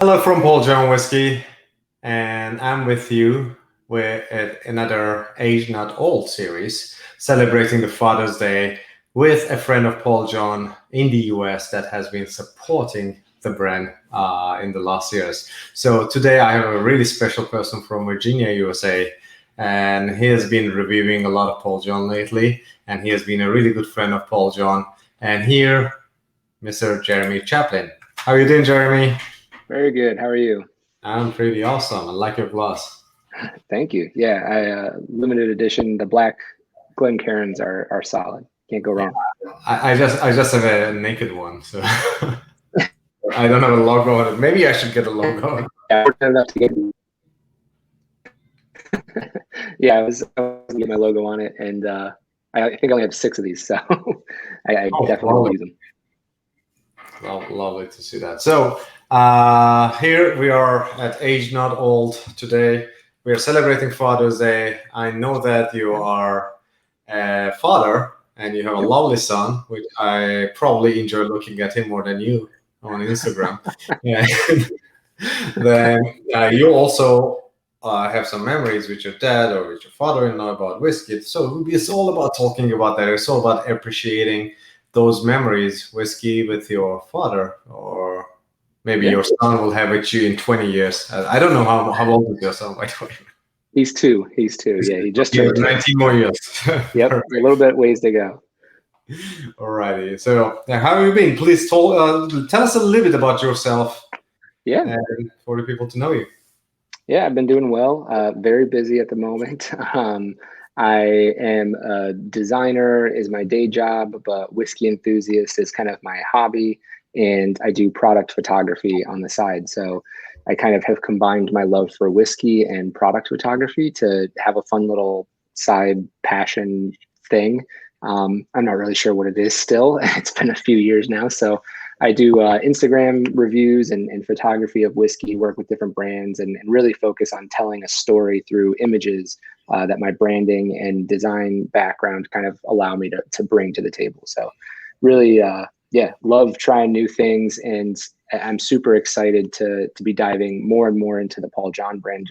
Hello from Paul John Whisky, and I'm with you. We're at another Age Not Old series, celebrating the Father's Day with a friend of Paul John in the US that has been supporting the brand in the last years. So today I have a really special person from Virginia, USA, and he has been reviewing a lot of Paul John lately, and he has been a really good friend of Paul John. And here, Mr. Jeremy Chaplin. How are you doing, Jeremy? Very good. How are you? I'm pretty awesome. I like your glass. Thank you. Yeah, I limited edition. The black Glencairns are solid. Can't go wrong. I just have a naked one, so I don't have a logo on it. Maybe I should get a logo on it. Yeah, enough to get. Yeah, I was get my logo on it, and I think I only have 6 of these, so I definitely will use them. Lovely to see that. So here we are at Age Not Old today. We are celebrating Father's Day. I know that you are a father and you have a lovely son, which I probably enjoy looking at him more than you on Instagram. Yeah. Then you also have some memories with your dad or with your father-in-law about whiskey. So it's all about talking about that. It's all about appreciating those memories, whiskey with your father, or maybe your son will have with you in 20 years. I don't know how old is your son, by the way. He's 2. Yeah, he just turned 19 more years. Yep, a little bit ways to go. Alrighty. So how have you been? Please tell us a little bit about yourself. Yeah. And for the people to know you. Yeah, I've been doing well. Very busy at the moment. I am a designer is my day job, but whiskey enthusiast is kind of my hobby, and I do product photography on the side. So I kind of have combined my love for whiskey and product photography to have a fun little side passion thing. I'm not really sure what it is still. It's been a few years now. So I do Instagram reviews and photography of whiskey, work with different brands, and really focus on telling a story through images that my branding and design background kind of allow me to bring to the table. So really, love trying new things. And I'm super excited to be diving more and more into the Paul John brand.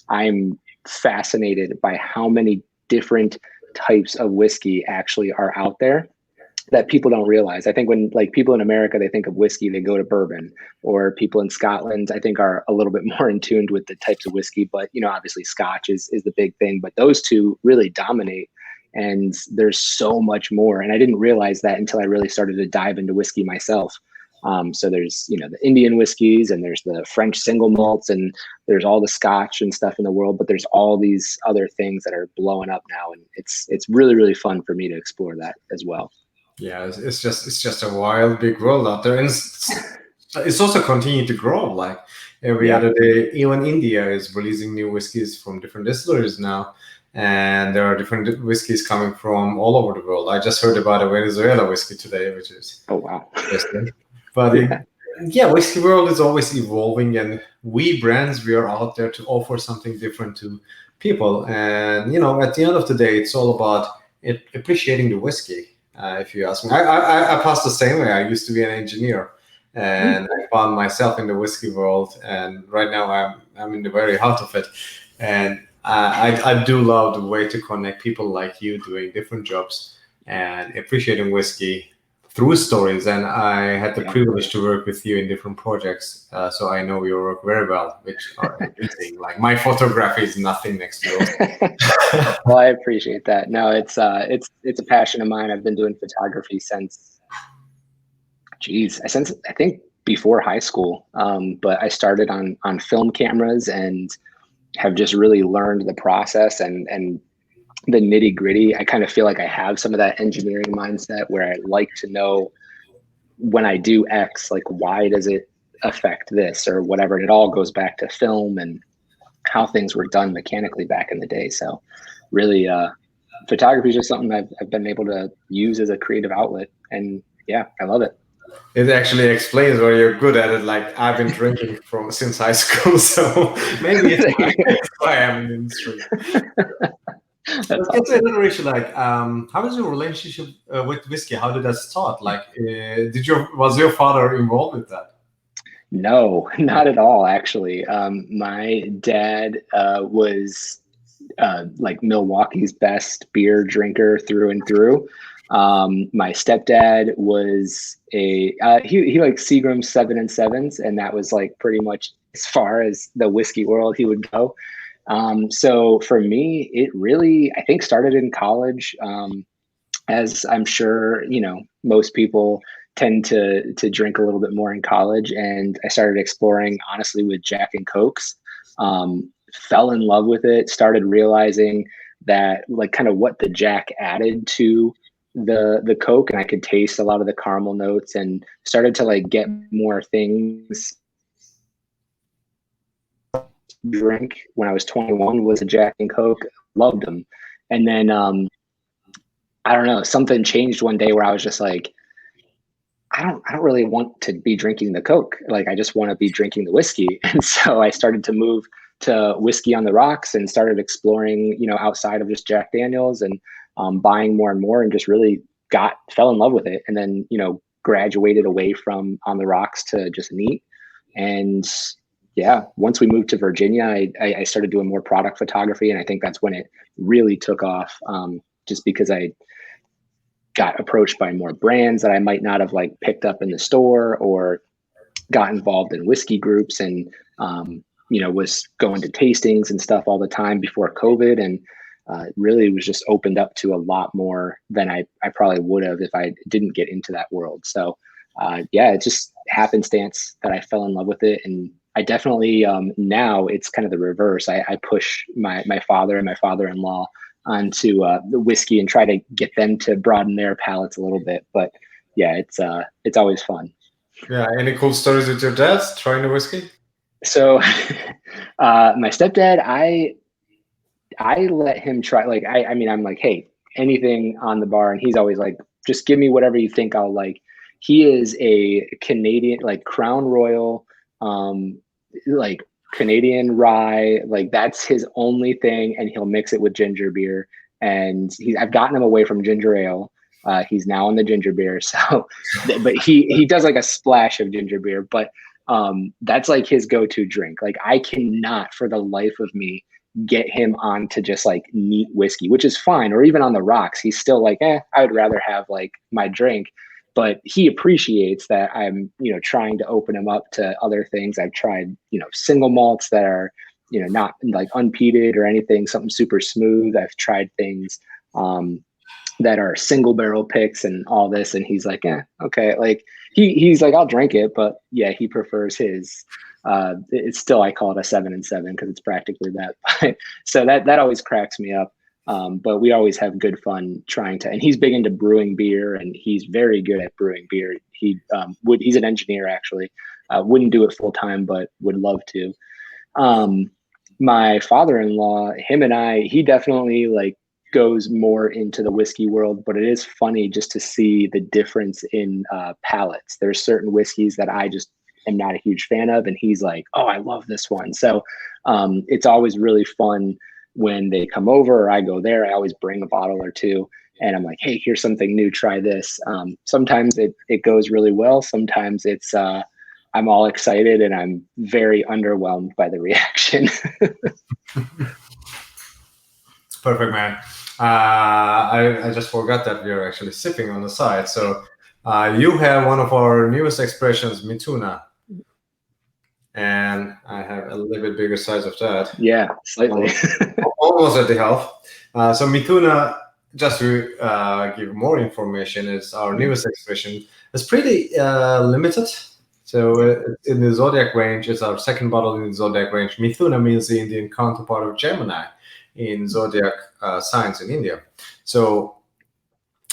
I'm fascinated by how many different types of whiskey actually are out there that people don't realize. I think when people in America, they think of whiskey, they go to bourbon, or people in Scotland, I think are a little bit more in tune with the types of whiskey, but obviously Scotch is the big thing, but those two really dominate, and there's so much more. And I didn't realize that until I really started to dive into whiskey myself. So there's, the Indian whiskeys, and there's the French single malts, and there's all the Scotch and stuff in the world, but there's all these other things that are blowing up now. And it's really, really fun for me to explore that as well. Yeah, it's just a wild, big world out there, and it's also continuing to grow. Like every other day, even India is releasing new whiskeys from different distilleries now, and there are different whiskeys coming from all over the world. I just heard about a Venezuela whiskey today, which is interesting. But whiskey world is always evolving, and we brands, we are out there to offer something different to people. And at the end of the day, it's all about appreciating the whiskey. If you ask me, I passed the same way. I used to be an engineer, and I found myself in the whiskey world. And right now, I'm in the very heart of it. And I do love the way to connect people like you doing different jobs and appreciating whiskey through stories. And I had the privilege to work with you in different projects, so I know your work very well, which are amazing. Like my photography is nothing next to yours. Well, I appreciate that. No, it's a passion of mine. I've been doing photography since I think before high school. But I started on film cameras and have just really learned the process and the nitty gritty. I kind of feel like I have some of that engineering mindset where I like to know when I do X, like, why does it affect this or whatever? And it all goes back to film and how things were done mechanically back in the day. So really, photography is just something I've been able to use as a creative outlet. And yeah, I love it. It actually explains why you're good at it. Like I've been drinking since high school, so maybe it's why I'm in the industry. Let's get to another issue. Like, how is your relationship with whiskey? How did that start? Like, was your father involved with that? No, not at all, actually. My dad was like Milwaukee's best beer drinker through and through. My stepdad was he liked Seagram's 7 and 7s, and that was like pretty much as far as the whiskey world he would go. So for me, it really, I think, started in college. As I'm sure, most people tend to drink a little bit more in college. And I started exploring, honestly, with Jack and Cokes. Fell in love with it, started realizing that, like, kind of what the Jack added to the Coke, and I could taste a lot of the caramel notes, and started to like get more things. Drink when I was 21 was a Jack and Coke. Loved them. And then I don't know, something changed one day where I was just like, I don't really want to be drinking the Coke. Like, I just want to be drinking the whiskey. And so I started to move to whiskey on the rocks and started exploring, outside of just Jack Daniels, and buying more and more, and just really fell in love with it. And then, graduated away from on the rocks to just neat. And yeah, once we moved to Virginia, I started doing more product photography. And I think that's when it really took off, just because I got approached by more brands that I might not have like picked up in the store, or got involved in whiskey groups, and was going to tastings and stuff all the time before COVID, and really was just opened up to a lot more than I probably would have if I didn't get into that world. So yeah, it just happenstance that I fell in love with it. And I definitely now it's kind of the reverse. I push my father and my father-in-law onto the whiskey and try to get them to broaden their palates a little bit. But yeah, it's always fun. Yeah. Any cool stories with your dad trying the whiskey? So my stepdad, I let him try. Like, I mean, I'm like, hey, anything on the bar, and he's always like, just give me whatever you think I'll like. He is a Canadian, like Crown Royal, like Canadian rye, like that's his only thing, and he'll mix it with ginger beer. And I've gotten him away from ginger ale. He's now on the ginger beer. So, but he does like a splash of ginger beer, but that's like his go-to drink. Like, I cannot for the life of me get him on to just like neat whiskey, which is fine, or even on the rocks. He's still like, I would rather have like my drink. But he appreciates that I'm, trying to open him up to other things. I've tried, single malts that are, not like unpeated or anything, something super smooth. I've tried things that are single barrel picks and all this. And he's like, okay. Like he's like, I'll drink it. But yeah, he prefers his. It's still, I call it a 7 and 7 because it's practically that. So that always cracks me up. But we always have good fun trying to, and he's big into brewing beer, and he's very good at brewing beer. He's an engineer actually, wouldn't do it full time, but would love to. My father-in-law, him and he definitely like goes more into the whiskey world, but it is funny just to see the difference in palates. There's certain whiskeys that I just am not a huge fan of, and he's like, oh, I love this one. So it's always really fun when they come over or I go there. I always bring a bottle or two, and I'm like, hey, here's something new, try this. Sometimes it goes really well. Sometimes it's I'm all excited and I'm very underwhelmed by the reaction. Perfect, man. I just forgot that we are actually sipping on the side. So you have one of our newest expressions, Mituna. And I have a little bit bigger size of that. Yeah, slightly. Almost at the half. So Mituna, just to give more information, is our newest expression. It's pretty limited. So in the Zodiac range, it's our second bottle in the Zodiac range. Mithuna means the Indian counterpart of Gemini in Zodiac science in India. So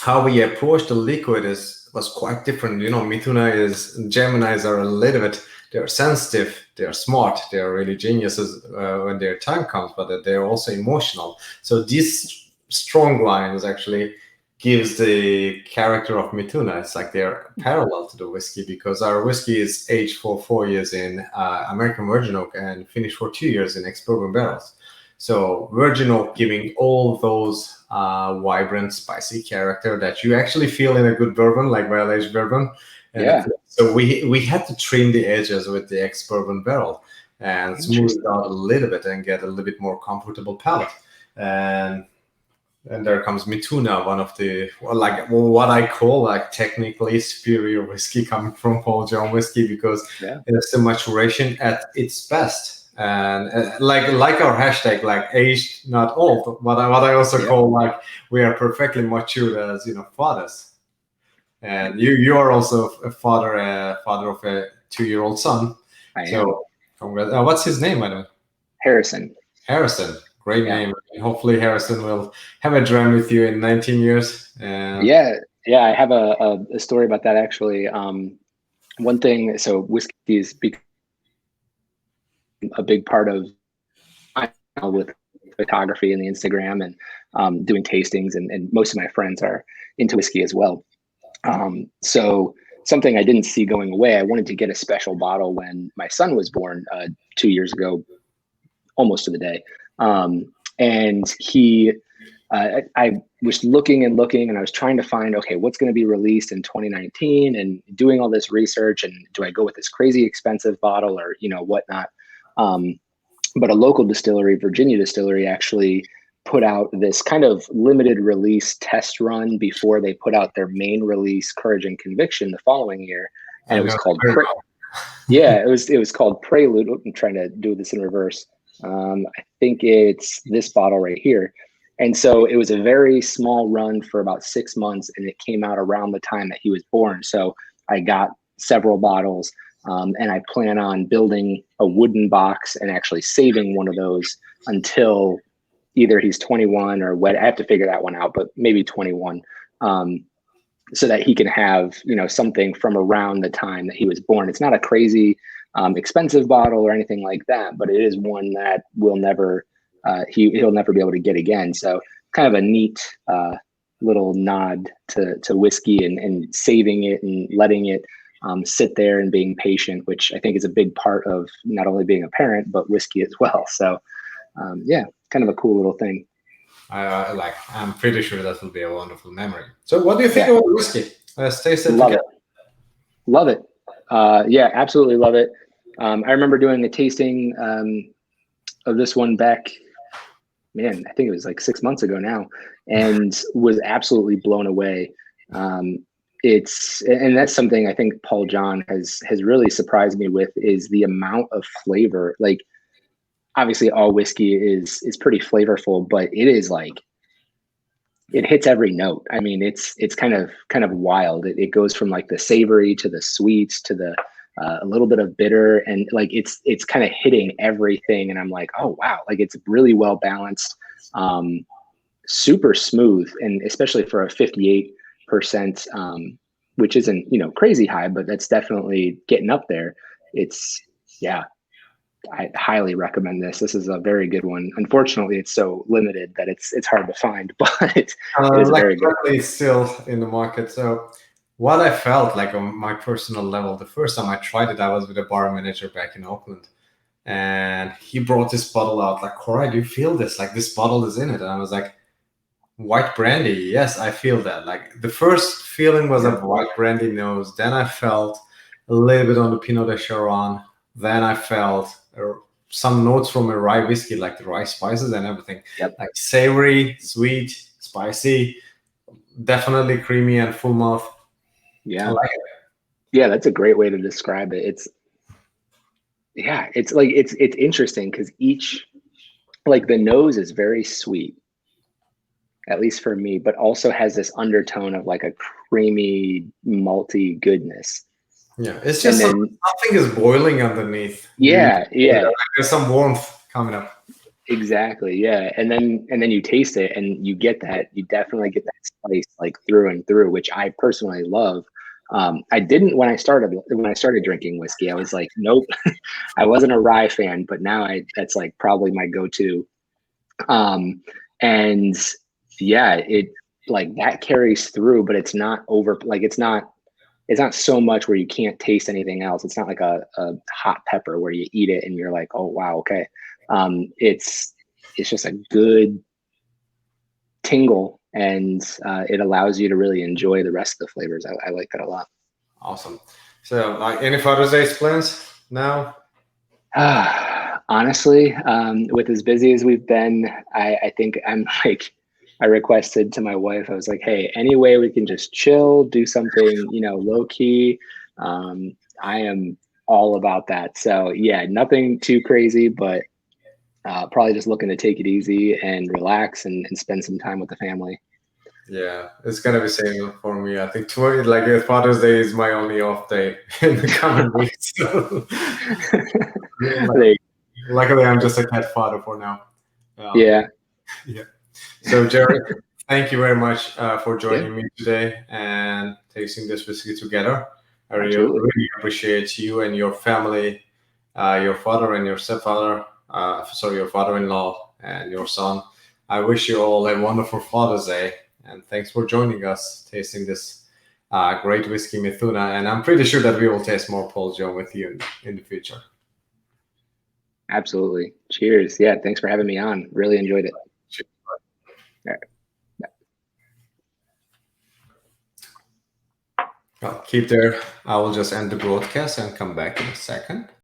how we approach the liquid was quite different. Geminis are a little bit, they're sensitive, they're smart, they're really geniuses when their time comes, but they're also emotional. So these strong lines actually gives the character of Mituna. It's like they're parallel to the whiskey, because our whiskey is aged for 4 years in American Virgin Oak and finished for 2 years in ex-bourbon barrels. So Virgin Oak giving all those vibrant, spicy character that you actually feel in a good bourbon, like barrel-aged bourbon. Yeah. So we had to trim the edges with the ex-bourbon barrel and smooth it out a little bit and get a little bit more comfortable palate. And there comes Me Too now, one of the what I call like technically superior whiskey coming from Paul John Whisky, because it's the maturation at its best. And like our hashtag, like aged not old. What I also call like we are perfectly matured as fathers. And you are also a father of a 2-year-old son. I am. So congrats. What's his name, by the way? Harrison. Harrison. Great name. And hopefully Harrison will have a dram with you in 19 years. Yeah. I have a story about that, actually. One thing, so whiskey is a big part of with photography and the Instagram and doing tastings, and most of my friends are into whiskey as well. So something I didn't see going away, I wanted to get a special bottle when my son was born 2 years ago, almost to the day. And I was looking and looking, and I was trying to find, okay, what's going to be released in 2019, and doing all this research, and do I go with this crazy expensive bottle or whatnot? But a local distillery, Virginia Distillery, actually put out this kind of limited release test run before they put out their main release, Courage and Conviction, the following year, and it was called it was called Prelude. I'm trying to do this in reverse. I think it's this bottle right here. And so it was a very small run for about 6 months, and it came out around the time that he was born. So I got several bottles, and I plan on building a wooden box and actually saving one of those until either he's 21 or I have to figure that one out, but maybe 21, so that he can have, something from around the time that he was born. It's not a crazy expensive bottle or anything like that, but it is one that will never, he'll never be able to get again. So kind of a neat little nod to whiskey and saving it and letting it sit there and being patient, which I think is a big part of not only being a parent, but whiskey as well. So kind of a cool little thing. I'm pretty sure that will be a wonderful memory. So what do you think about whiskey? Let's taste it together. It. Love it. Absolutely love it. I remember doing a tasting of this one back, I think it was like 6 months ago now, and was absolutely blown away. And that's something I think Paul John has really surprised me with, is the amount of flavor. Like, obviously all whiskey is pretty flavorful, but it is like, it hits every note. I mean, it's kind of wild. It goes from like the savory to the sweets to the a little bit of bitter, and like it's kind of hitting everything. And I'm like, oh wow, like it's really well balanced, super smooth, and especially for a 58%, which isn't crazy high, but that's definitely getting up there. I highly recommend this. This is a very good one. Unfortunately, it's so limited that it's hard to find, but it is very good. It's still in the market. So what I felt like on my personal level, the first time I tried it, I was with a bar manager back in Oakland, and he brought this bottle out, like, Koray, do you feel this? Like, this bottle is in it. And I was like, white brandy. Yes, I feel that. Like, the first feeling was a white brandy nose. Then I felt a little bit on the Pinot de Charon. Then I felt some notes from a rye whiskey, like the rye spices and everything. Like savory, sweet, spicy, definitely creamy and full mouth. Yeah. I like it. Yeah, that's a great way to describe it. It's interesting because each, like, the nose is very sweet, at least for me, but also has this undertone of like a creamy, malty goodness. Yeah, it's just something is boiling underneath. There's some warmth coming up. Exactly. Yeah. And then you taste it and you get that. You definitely get that spice like through and through, which I personally love. I didn't when I started drinking whiskey. I was like, nope. I wasn't a rye fan, but now that's like probably my go-to. And yeah, it like that carries through, but it's not over. Like it's not so much where you can't taste anything else. It's not like a hot pepper where you eat it and you're like, oh wow, okay. It's just a good tingle, and it allows you to really enjoy the rest of the flavors. I like that a lot. Awesome. So, like, any Father's Day plans now? Honestly, with as busy as we've been, I think I'm like, I requested to my wife, I was like, hey, any way we can just chill, do something, low key. I am all about that. So yeah, nothing too crazy, but probably just looking to take it easy and relax and spend some time with the family. Yeah, it's gonna be same for me. I think Father's Day is my only off day in the coming weeks. So, There- luckily, I'm just a cat father for now. Um, yeah, yeah. So, Jerry, thank you very much for yeah, joining me today and tasting this whiskey together. I absolutely. really appreciate you and your family, your father and your stepfather, sorry, your father-in-law and your son. I wish you all a wonderful Father's Day, and thanks for joining us tasting this great whiskey Mithuna. And I'm pretty sure that we will taste more Paul John with you in the future. Absolutely. Cheers. Yeah, thanks for having me on. Really enjoyed it. All right. Well, keep there. I will just end the broadcast and come back in a second.